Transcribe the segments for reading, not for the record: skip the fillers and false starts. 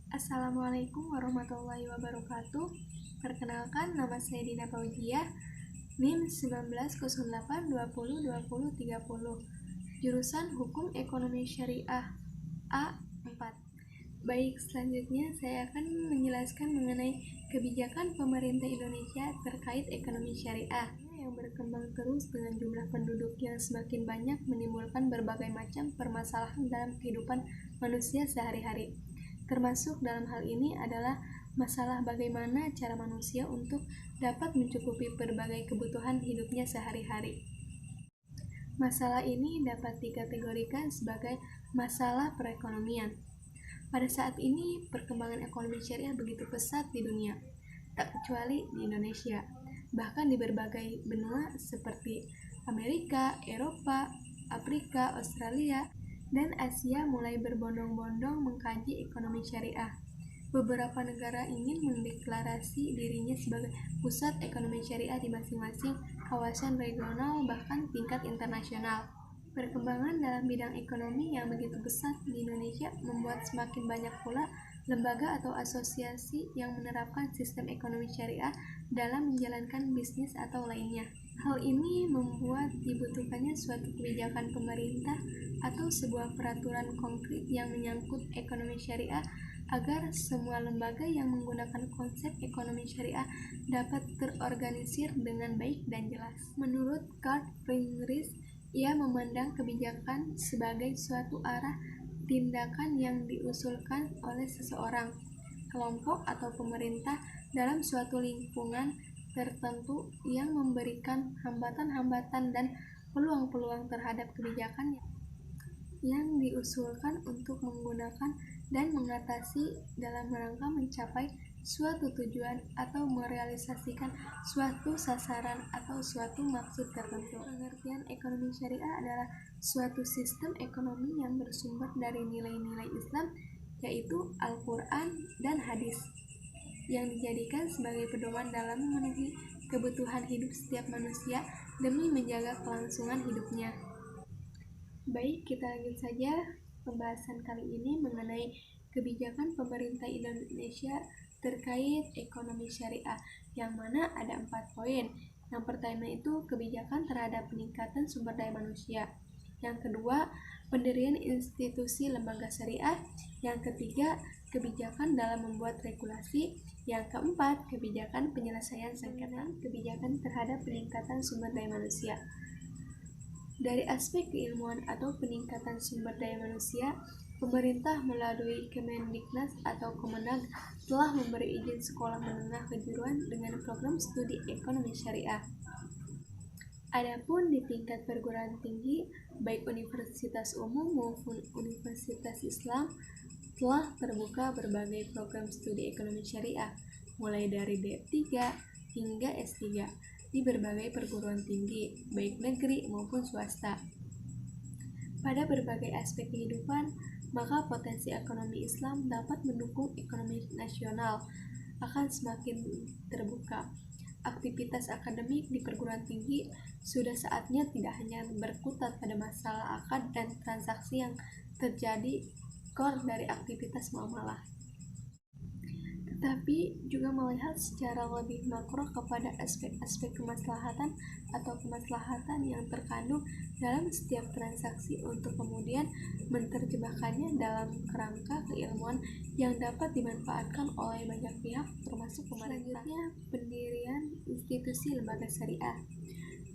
Assalamualaikum warahmatullahi wabarakatuh. Perkenalkan, nama saya Dina Paujiah, NIM 1908202030, jurusan Hukum Ekonomi Syariah A4. Baik, selanjutnya saya akan menjelaskan mengenai kebijakan pemerintah Indonesia terkait ekonomi syariah yang berkembang terus dengan jumlah penduduk yang semakin banyak menimbulkan berbagai macam permasalahan dalam kehidupan manusia sehari-hari. Termasuk dalam hal ini adalah masalah bagaimana cara manusia untuk dapat mencukupi berbagai kebutuhan hidupnya sehari-hari. Masalah ini dapat dikategorikan sebagai masalah perekonomian. Pada saat ini, perkembangan ekonomi syariah begitu pesat di dunia, tak kecuali di Indonesia. Bahkan di berbagai benua seperti Amerika, Eropa, Afrika, Australia, dan Asia mulai berbondong-bondong mengkaji ekonomi syariah. Beberapa negara ingin mendeklarasi dirinya sebagai pusat ekonomi syariah di masing-masing kawasan regional bahkan tingkat internasional. Perkembangan dalam bidang ekonomi yang begitu pesat di Indonesia membuat semakin banyak pula lembaga atau asosiasi yang menerapkan sistem ekonomi syariah dalam menjalankan bisnis atau lainnya. Hal ini membuat dibutuhkannya suatu kebijakan pemerintah atau sebuah peraturan konkret yang menyangkut ekonomi syariah agar semua lembaga yang menggunakan konsep ekonomi syariah dapat terorganisir dengan baik dan jelas. Menurut Karl Friedrich, ia memandang kebijakan sebagai suatu arah tindakan yang diusulkan oleh seseorang, kelompok atau pemerintah dalam suatu lingkungan tertentu yang memberikan hambatan-hambatan dan peluang-peluang terhadap kebijakan yang diusulkan untuk menggunakan dan mengatasi dalam rangka mencapai suatu tujuan atau merealisasikan suatu sasaran atau suatu maksud tertentu. Pengertian ekonomi syariah adalah suatu sistem ekonomi yang bersumber dari nilai-nilai Islam, yaitu Al-Quran dan Hadis, yang dijadikan sebagai pedoman dalam memenuhi kebutuhan hidup setiap manusia demi menjaga kelangsungan hidupnya. Baik, kita lanjut saja pembahasan kali ini mengenai kebijakan pemerintah Indonesia terkait ekonomi syariah, yang mana ada 4 poin. Yang pertama itu kebijakan terhadap peningkatan sumber daya manusia. Yang kedua, pendirian institusi lembaga syariah. Yang ketiga, kebijakan dalam membuat regulasi. Yang keempat, kebijakan penyelesaian sengketa. Kebijakan terhadap peningkatan sumber daya manusia. Dari aspek keilmuan atau peningkatan sumber daya manusia, pemerintah melalui Kemendiknas atau Kemenag telah memberi izin sekolah menengah kejuruan dengan program studi ekonomi syariah. Adapun di tingkat perguruan tinggi, baik universitas umum maupun universitas Islam, telah terbuka berbagai program studi ekonomi syariah, mulai dari D3 hingga S3 di berbagai perguruan tinggi, baik negeri maupun swasta. Pada berbagai aspek kehidupan, maka potensi ekonomi Islam dapat mendukung ekonomi nasional akan semakin terbuka. Aktivitas akademik di perguruan tinggi sudah saatnya tidak hanya berkutat pada masalah akad dan transaksi yang terjadi core dari aktivitas muamalah, tetapi juga melihat secara lebih makro kepada aspek-aspek kemaslahatan atau kemaslahatan yang terkandung dalam setiap transaksi untuk kemudian menerjemahkannya dalam kerangka keilmuan yang dapat dimanfaatkan oleh banyak pihak termasuk pemerintah. Selanjutnya, pendirian institusi lembaga syariah.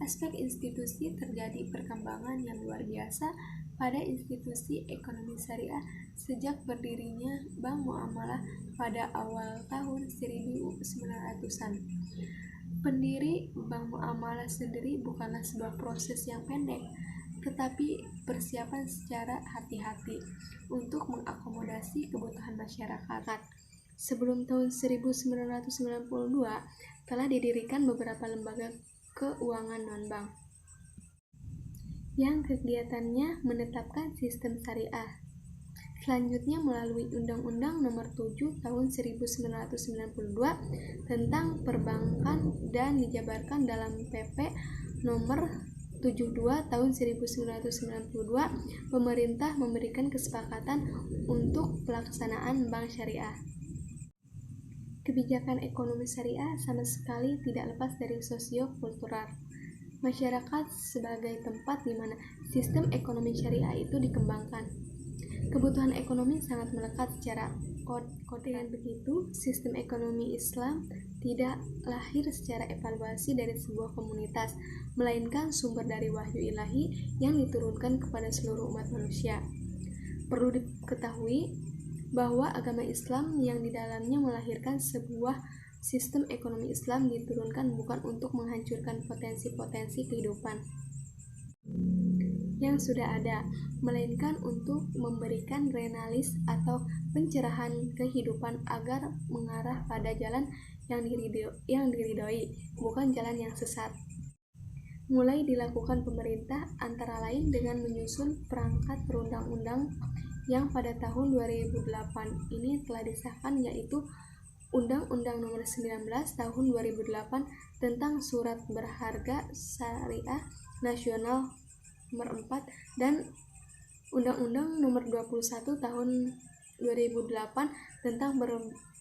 Aspek institusi terjadi perkembangan yang luar biasa pada institusi ekonomi syariah sejak berdirinya Bank Muamalah pada awal tahun 1900-an. Pendiri Bank Muamalah sendiri bukanlah sebuah proses yang pendek, tetapi persiapan secara hati-hati untuk mengakomodasi kebutuhan masyarakat. Sebelum tahun 1992 telah didirikan beberapa lembaga keuangan non-bank yang kegiatannya menetapkan sistem syariah. Selanjutnya melalui Undang-Undang Nomor 7 Tahun 1992 tentang perbankan dan dijabarkan dalam PP Nomor 72 tahun 1992, pemerintah memberikan kesepakatan untuk pelaksanaan bank syariah. Kebijakan ekonomi syariah sama sekali tidak lepas dari sosio-kultural masyarakat sebagai tempat di mana sistem ekonomi syariah itu dikembangkan. Kebutuhan ekonomi sangat melekat secara dengan begitu, sistem ekonomi Islam tidak lahir secara evaluasi dari sebuah komunitas, melainkan sumber dari wahyu ilahi yang diturunkan kepada seluruh umat manusia. Perlu diketahui bahwa agama Islam yang di dalamnya melahirkan sebuah sistem ekonomi Islam diturunkan bukan untuk menghancurkan potensi-potensi kehidupan yang sudah ada, melainkan untuk memberikan renalis atau pencerahan kehidupan agar mengarah pada jalan yang diridhoi, bukan jalan yang sesat. Mulai dilakukan pemerintah antara lain dengan menyusun perangkat perundang-undang yang pada tahun 2008 ini telah disahkan, yaitu Undang-Undang Nomor 19 Tahun 2008 tentang Surat Berharga Syariah Nasional Nomor 4 dan Undang-Undang Nomor 21 Tahun 2008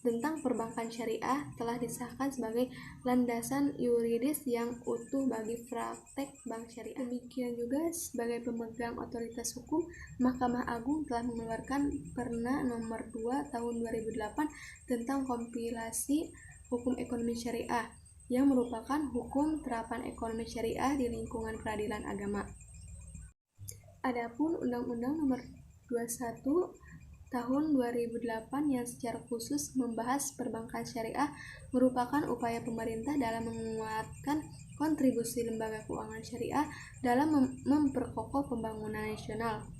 tentang perbankan syariah telah disahkan sebagai landasan yuridis yang utuh bagi praktek bank syariah. Demikian juga sebagai pemegang otoritas hukum, Mahkamah Agung telah mengeluarkan Perna Nomor 2 Tahun 2008 tentang kompilasi hukum ekonomi syariah yang merupakan hukum terapan ekonomi syariah di lingkungan peradilan agama. Adapun Undang-Undang Nomor 21 Tahun 2008 yang secara khusus membahas perbankan syariah merupakan upaya pemerintah dalam menguatkan kontribusi lembaga keuangan syariah dalam memperkokoh pembangunan nasional.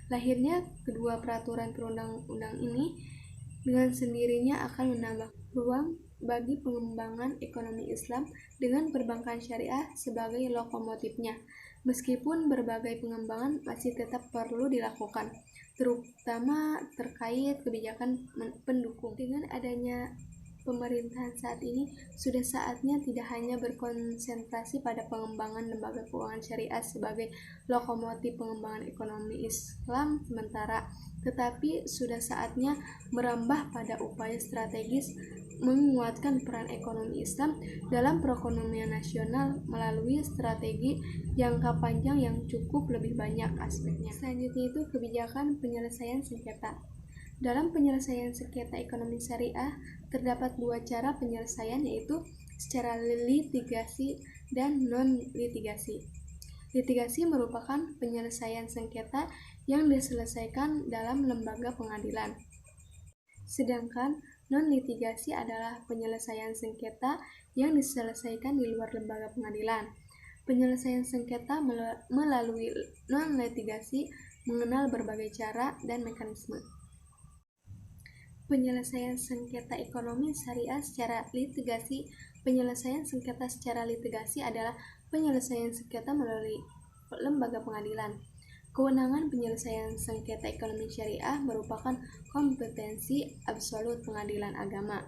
Lahirnya kedua peraturan perundang-undang ini dengan sendirinya akan menambah ruang bagi pengembangan ekonomi Islam dengan perbankan syariah sebagai lokomotifnya. Meskipun berbagai pengembangan masih tetap perlu dilakukan, terutama terkait kebijakan pendukung. Dengan adanya pemerintahan saat ini, sudah saatnya tidak hanya berkonsentrasi pada pengembangan lembaga keuangan syariah sebagai lokomotif pengembangan ekonomi Islam sementara, tetapi sudah saatnya merambah pada upaya strategis menguatkan peran ekonomi Islam dalam perekonomian nasional melalui strategi jangka panjang yang cukup lebih banyak aspeknya. Selanjutnya itu kebijakan penyelesaian sengketa. Dalam penyelesaian sengketa ekonomi syariah terdapat dua cara penyelesaian, yaitu secara litigasi dan non-litigasi. Litigasi merupakan penyelesaian sengketa yang diselesaikan dalam lembaga pengadilan. Sedangkan non-litigasi adalah penyelesaian sengketa yang diselesaikan di luar lembaga pengadilan. Penyelesaian sengketa melalui non-litigasi mengenal berbagai cara dan mekanisme. Penyelesaian sengketa ekonomi syariah secara litigasi. Penyelesaian sengketa secara litigasi adalah penyelesaian sengketa melalui lembaga pengadilan. Kewenangan penyelesaian sengketa ekonomi syariah merupakan kompetensi absolut pengadilan agama.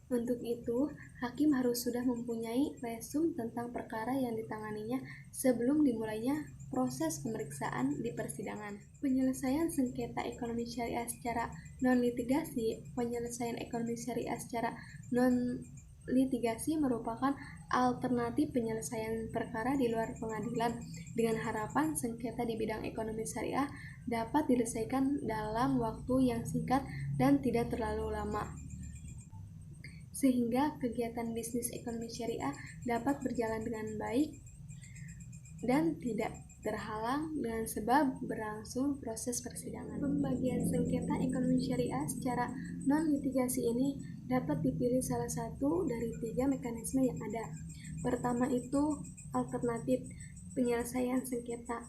Untuk itu, hakim harus sudah mempunyai resum tentang perkara yang ditanganinya sebelum dimulainya proses pemeriksaan di persidangan. Penyelesaian sengketa ekonomi syariah secara non-litigasi. Penyelesaian ekonomi syariah secara non-litigasi merupakan alternatif penyelesaian perkara di luar pengadilan dengan harapan sengketa di bidang ekonomi syariah dapat diselesaikan dalam waktu yang singkat dan tidak terlalu lama, sehingga kegiatan bisnis ekonomi syariah dapat berjalan dengan baik dan tidak terhalang dengan sebab berlangsung proses persidangan. Pembagian sengketa ekonomi syariah secara non-litigasi ini dapat dipilih salah satu dari tiga mekanisme yang ada. Pertama itu alternatif penyelesaian sengketa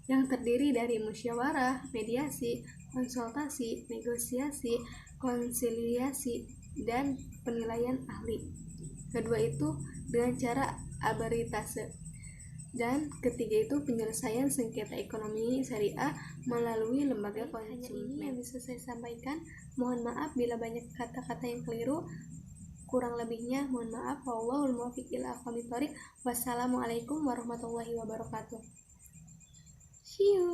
yang terdiri dari musyawarah, mediasi, konsultasi, negosiasi, konsiliasi, dan penilaian ahli. Kedua itu dengan cara arbitrase. Dan ketiga itu penyelesaian sengketa ekonomi syariah melalui lembaga konsumen. Hanya ini yang bisa saya sampaikan. Mohon maaf bila banyak kata-kata yang keliru. Kurang lebihnya mohon maaf. Wallahul muwaffiq ila aqwamit thoriq. Wassalamualaikum warahmatullahi wabarakatuh. See you.